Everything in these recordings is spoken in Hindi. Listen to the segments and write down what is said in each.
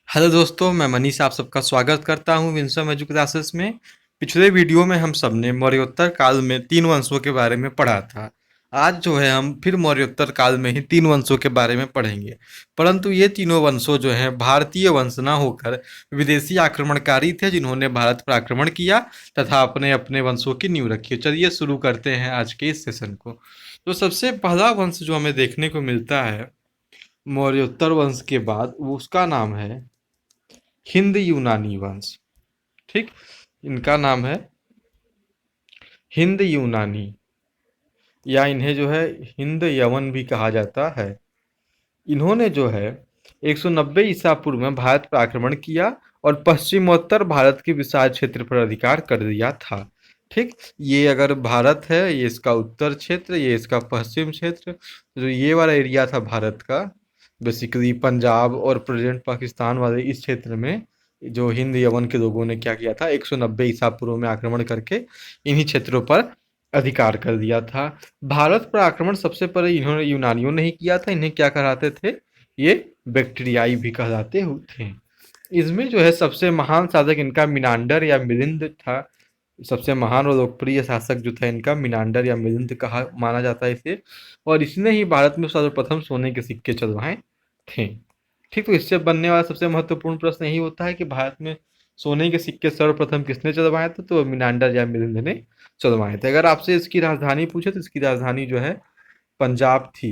हेलो दोस्तों, मैं मनीष आप सबका स्वागत करता हूँ विंसम एजू क्लासेस में। पिछले वीडियो में हम सबने मौर्योत्तर काल में तीन वंशों के बारे में पढ़ा था। आज जो है हम फिर मौर्योत्तर काल में ही तीन वंशों के बारे में पढ़ेंगे। परंतु ये तीनों वंशों जो हैं भारतीय वंश ना होकर विदेशी आक्रमणकारी थे, जिन्होंने भारत पर आक्रमण किया तथा अपने अपने वंशों की नींव रखी। चलिए शुरू करते हैं आज के इस सेशन को। तो सबसे पहला वंश जो हमें देखने को मिलता है मौर्योत्तर वंश के बाद, वो उसका नाम है हिंद यूनानी वंश। ठीक, इनका नाम है हिंद यूनानी, या इन्हें जो है हिंद यवन भी कहा जाता है। इन्होंने जो है 190 ईसा पूर्व में भारत पर आक्रमण किया और पश्चिमोत्तर भारत के विशाल क्षेत्र पर अधिकार कर दिया था। ठीक, ये अगर भारत है, ये इसका उत्तर क्षेत्र, ये इसका पश्चिम क्षेत्र, जो ये वाला एरिया था भारत का, बेसिकली पंजाब और प्रेजेंट पाकिस्तान वाले इस क्षेत्र में जो हिंद यवन के लोगों ने क्या किया था, 190 ईसा पूर्व में आक्रमण करके इन्हीं क्षेत्रों पर अधिकार कर दिया था। भारत पर आक्रमण सबसे पहले इन्होंने यूनानियों ने ही किया था। इन्हें क्या कहलाते थे, ये बैक्टीरियाई भी कहलाते थे। इसमें जो है सबसे महान शासक इनका मिनांडर या मिलिंद था। सबसे महान और लोकप्रिय शासक जो था इनका मिनांडर या मिलिंद कहा माना जाता है इसे, और इसने ही भारत में सर्वप्रथम सोने के सिक्के चलवाए थे। ठीक, तो इससे बनने वाला सबसे महत्वपूर्ण प्रश्न यही होता है कि भारत में सोने के सिक्के सर्वप्रथम किसने चलवाए थे, तो मिनांडर या मिलिंद ने चलवाए थे। अगर आपसे इसकी राजधानी पूछे तो इसकी राजधानी जो है पंजाब थी।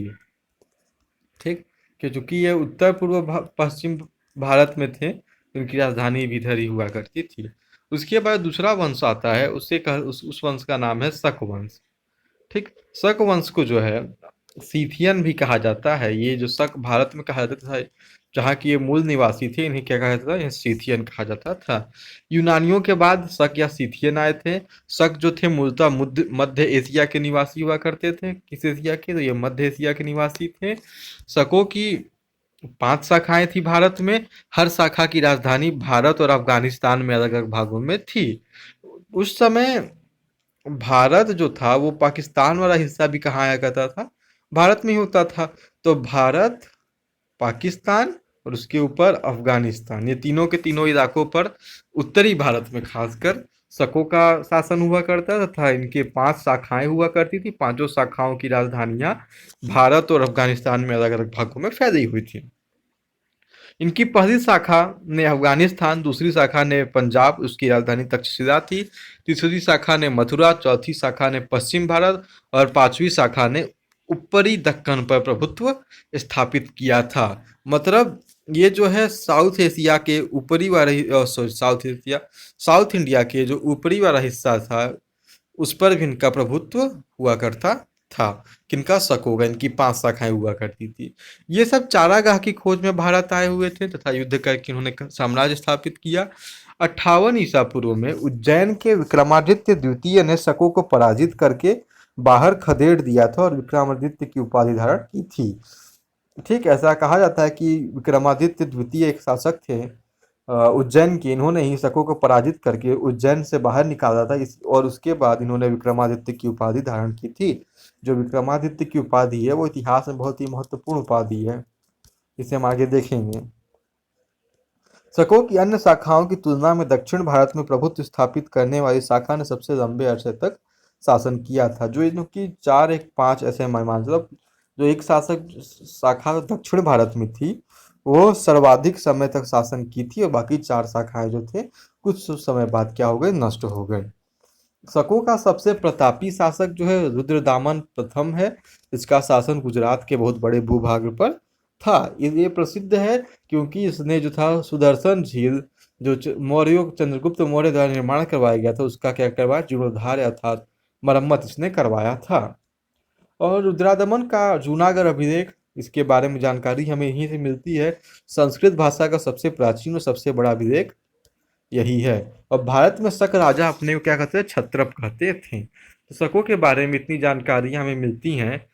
ठीक, कि चूंकि ये उत्तर पूर्व पश्चिम भारत में थे, तो इनकी राजधानी भी इधर ही हुआ करती थी। उसके बाद दूसरा वंश आता है, उस वंश का नाम है शक वंश। ठीक, शक वंश को जो है सीथियन भी कहा जाता है। ये जो शक भारत में कहा जाता था, जहाँ की ये मूल निवासी थे, इन्हें क्या कहा जाता था, ये सीथियन कहा जाता था। यूनानियों के बाद शक या सीथियन आए थे। शक जो थे मूलतः मध्य एशिया के निवासी हुआ करते थे। किस एशिया के, तो ये मध्य एशिया के निवासी थे। शकों की 5 शाखाएं थी भारत में। हर शाखा की राजधानी भारत और अफगानिस्तान में अलग अलग भागों में थी। उस समय भारत जो था वो पाकिस्तान वाला हिस्सा भी कहाँ आया करता था, भारत में ही होता था। तो भारत, पाकिस्तान और उसके ऊपर अफगानिस्तान, ये तीनों के तीनों इलाकों पर उत्तरी भारत में खासकर शकों का शासन हुआ करता था तथा इनके 5 शाखाएं हुआ करती थी। पांचों शाखाओं की राजधानियां भारत और अफगानिस्तान में अलग अलग भागों में फैली हुई थी। इनकी पहली शाखा ने अफगानिस्तान, दूसरी शाखा ने पंजाब, उसकी राजधानी तक्षशिला थी। तीसरी शाखा ने मथुरा, चौथी शाखा ने पश्चिम भारत और पांचवी शाखा ने ऊपरी दक्कन पर प्रभुत्व स्थापित किया था। मतलब ये जो है साउथ एशिया के ऊपरी वाला सॉरी साउथ इंडिया के जो ऊपरी वाला हिस्सा था, उस पर भी इनका प्रभुत्व हुआ करता था। किनका, शक होगा, इनकी 5 शाखाएं हुआ करती थी। ये सब चारागाह की खोज में भारत आए हुए थे तथा युद्ध करके इन्होंने साम्राज्य स्थापित किया। 58 ईसा पूर्व में उज्जैन के विक्रमादित्य द्वितीय ने शकों को पराजित करके बाहर खदेड़ दिया था और विक्रमादित्य की उपाधि धारण की थी। ठीक, ऐसा कहा जाता है कि विक्रमादित्य द्वितीय एक शासक थे उज्जैन के। इन्होंने ही शकों को पराजित करके उज्जैन से बाहर निकाला था और उसके बाद इन्होंने विक्रमादित्य की उपाधि धारण की थी। जो विक्रमादित्य की उपाधि है वो इतिहास में बहुत ही महत्वपूर्ण उपाधि है, इसे हम आगे देखेंगे। शकों की अन्य शाखाओं की तुलना में दक्षिण भारत में प्रभुत्व स्थापित करने वाली शाखा ने सबसे लंबे अरसे तक शासन किया था। जो इनकी 4 एक 5 ऐसे मान, मतलब जो एक शासक शाखा दक्षिण भारत में थी, वो सर्वाधिक समय तक शासन की थी और बाकी 4 शाखाएं जो थे कुछ समय बाद क्या हो गए, नष्ट हो गए। शकों का सबसे प्रतापी शासक जो है रुद्रदामन प्रथम है। इसका शासन गुजरात के बहुत बड़े भूभाग पर था। ये प्रसिद्ध है क्योंकि इसने जो था सुदर्शन झील, जो मौर्यों चंद्रगुप्त मौर्य द्वारा निर्माण करवाया गया था, उसका क्या करवाया, जीर्णोद्धार अर्थात मरम्मत इसने करवाया था। और रुद्रादमन का जूनागढ़ अभिलेख, इसके बारे में जानकारी हमें यहीं से मिलती है। संस्कृत भाषा का सबसे प्राचीन और सबसे बड़ा अभिलेख यही है। और भारत में शक राजा अपने को क्या कहते हैं, क्षत्रप कहते थे। तो शकों के बारे में इतनी जानकारियां हमें मिलती हैं।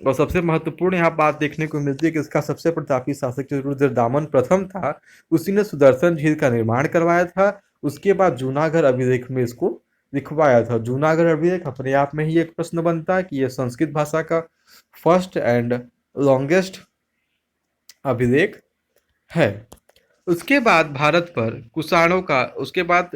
और सबसे महत्वपूर्ण यहाँ बात देखने को मिलती है कि इसका सबसे प्रतापी शासक जो रुद्रदामन प्रथम था, उसी ने सुदर्शन झील का निर्माण करवाया था। उसके बाद जूनागढ़ अभिलेख में इसको लिखवाया था। जूनागढ़ अभिलेख अपने आप में ही एक प्रश्न बनता है कि यह संस्कृत भाषा का फर्स्ट एंड लॉन्गेस्ट अभिलेख है। उसके बाद भारत पर कुषाणों का उसके बाद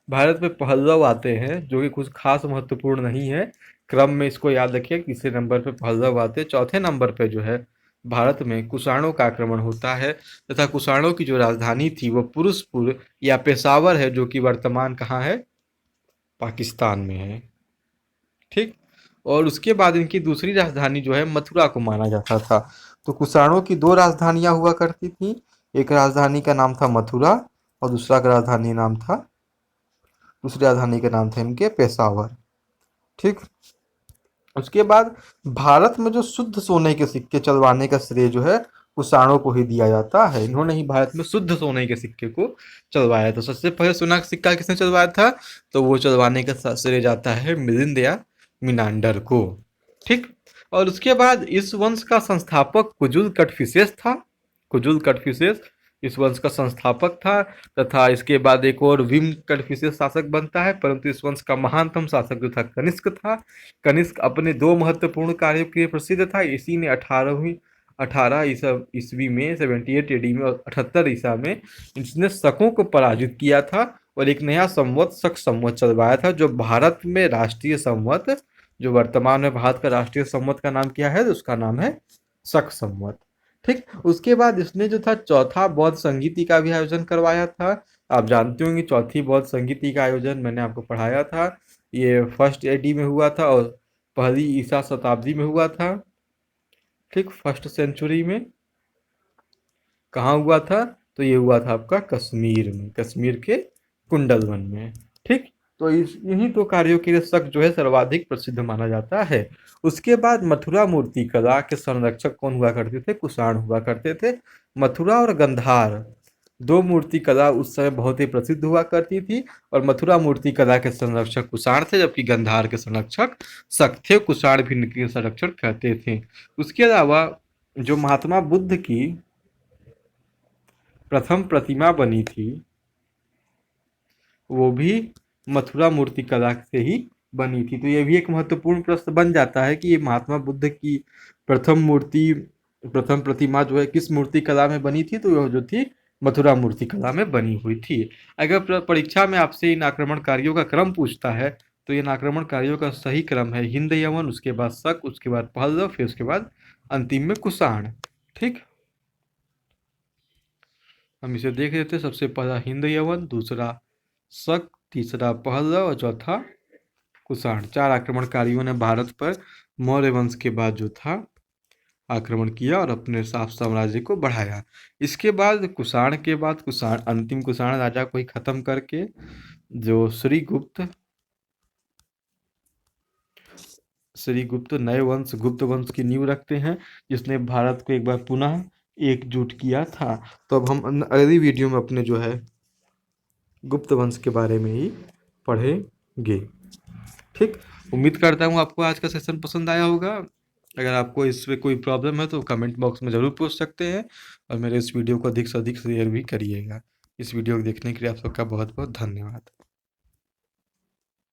भारत में पहलव आते हैं, जो कि कुछ खास महत्वपूर्ण नहीं है। क्रम में इसको याद रखिए, तीसरे नंबर पे पहलव आते हैं, चौथे नंबर पे जो है भारत में कुषाणों का आक्रमण होता है, तथा कुषाणों की जो राजधानी थी वो पुरुषपुर या पेशावर है, जो कि वर्तमान कहाँ है, पाकिस्तान में है। ठीक। और उसके बाद इनकी दूसरी राजधानी जो है मथुरा को माना जाता था। तो कुषाणों की दो राजधानियां हुआ करती थी, एक राजधानी का नाम था मथुरा और दूसरी राजधानी का नाम था इनके पेशावर। ठीक। उसके बाद भारत में जो शुद्ध सोने के सिक्के चलवाने का श्रेय जो है कुषाणों को ही दिया जाता है। इन्होंने ही भारत में शुद्ध सोने के सिक्के को चलवाया। तो सबसे पहले सोना का सिक्का किसने चलवाया था, तो वो चलवाने का श्रेय जाता है मिलिंद या मिनांडर को। ठीक। और उसके बाद इस वंश का संस्थापक कुजुल कटफिसेस था। कुजुल कटफिसेस इस वंश का संस्थापक था, तथा इसके बाद एक और विम कटफिसेस शासक बनता है, परंतु इस वंश का महानतम शासक जो था कनिष्क था। कनिष्क अपने दो महत्वपूर्ण कार्यों के लिए प्रसिद्ध था। इसी ने 18 ईस्वी में 78 एडी में और 78 ईसा में इसने शकों को पराजित किया था और एक नया संवत शक संवत चलवाया था, जो भारत में राष्ट्रीय संवत, जो वर्तमान में भारत का राष्ट्रीय संवत का नाम क्या है, तो उसका नाम है शक संवत। ठीक। उसके बाद इसने जो था चौथा बौद्ध संगीति का भी आयोजन करवाया था। आप जानते होंगे चौथी बौद्ध संगीति का आयोजन मैंने आपको पढ़ाया था, ये फर्स्ट एडी में हुआ था और पहली ईसा शताब्दी में हुआ था। ठीक। फर्स्ट सेंचुरी में कहाँ हुआ था, तो ये हुआ था आपका कश्मीर में, कश्मीर के कुंडलवन में। ठीक। तो इस इन्हीं दो कार्यों के लिए शक जो है सर्वाधिक प्रसिद्ध माना जाता है। उसके बाद मथुरा मूर्ति कला के संरक्षक कौन हुआ करते थे, कुषाण हुआ करते थे। मथुरा और गंधार दो मूर्ति कला उस समय बहुत ही प्रसिद्ध हुआ करती थी, और मथुरा मूर्ति कला के संरक्षक कुषाण थे, जबकि गंधार के संरक्षक शक थे। कुषाण भी इनके संरक्षण कहते थे। उसके अलावा जो महात्मा बुद्ध की प्रथम प्रतिमा बनी थी वो भी मथुरा मूर्ति कला से ही बनी थी। तो ये भी एक महत्वपूर्ण प्रश्न बन जाता है कि ये महात्मा बुद्ध की प्रथम प्रतिमा जो है किस मूर्ति कला में बनी थी, तो यह जो थी मथुरा मूर्ति कला में बनी हुई थी। अगर परीक्षा में आपसे इन आक्रमणकारियों का क्रम पूछता है, तो इन आक्रमणकारियों का सही क्रम है हिंद यवन, उसके बाद शक, उसके बाद पहलव, फिर उसके बाद अंतिम में कुषाण। ठीक। हम इसे देख लेते हैं। सबसे पहला हिंद यवन, दूसरा शक, तीसरा पहलव और चौथा कुषाण। चार आक्रमणकारियों ने भारत पर मौर्य वंश के बाद जो था आक्रमण किया और अपने साम्राज्य को बढ़ाया। इसके बाद कुषाण के बाद अंतिम कुषाण राजा को ही खत्म करके जो श्रीगुप्त नए वंश गुप्त वंश की नींव रखते हैं, जिसने भारत को एक बार पुनः एकजुट किया था। तो अब हम अगली वीडियो में अपने जो है गुप्त वंश के बारे में ही पढ़ेंगे। ठीक। उम्मीद करता हूँ आपको आज का सेशन पसंद आया होगा। अगर आपको इसमें कोई प्रॉब्लम है तो कमेंट बॉक्स में ज़रूर पूछ सकते हैं, और मेरे इस वीडियो को अधिक से अधिक शेयर भी करिएगा। इस वीडियो को देखने के लिए आप सबका बहुत बहुत धन्यवाद।